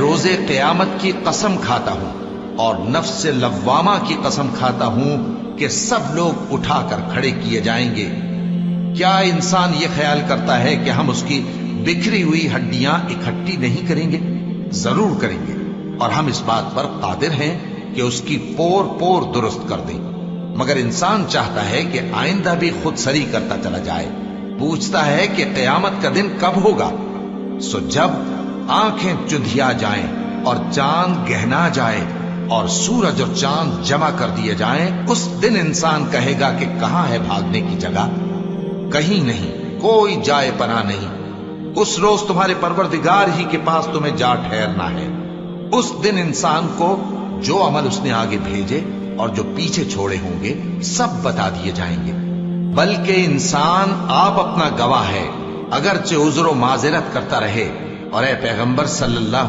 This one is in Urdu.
روزے قیامت کی قسم کھاتا ہوں اور نفس لوامہ کی قسم کھاتا ہوں کہ سب لوگ اٹھا کر کھڑے کیے جائیں گے۔ کیا انسان یہ خیال کرتا ہے کہ ہم اس کی بکھری ہوئی ہڈیاں اکٹھی نہیں کریں گے؟ ضرور کریں گے، اور ہم اس بات پر قادر ہیں کہ اس کی پور پور درست کر دیں۔ مگر انسان چاہتا ہے کہ آئندہ بھی خود سری کرتا چلا جائے، پوچھتا ہے کہ قیامت کا دن کب ہوگا۔ سو جب آنکھیں چندھیا جائیں اور چاند گہنا جائے اور سورج اور چاند جمع کر دیے جائیں، اس دن انسان کہے گا کہ کہاں ہے بھاگنے کی جگہ؟ کہیں نہیں، کوئی جائے پناہ نہیں۔ اس روز تمہارے پروردگار ہی کے پاس تمہیں جا ٹھہرنا ہے۔ اس دن انسان کو جو عمل اس نے آگے بھیجے اور جو پیچھے چھوڑے ہوں گے سب بتا دیے جائیں گے۔ بلکہ انسان آپ اپنا گواہ ہے، اگرچہ عذر و معذرت کرتا رہے۔ اور اے پیغمبر صلی اللہ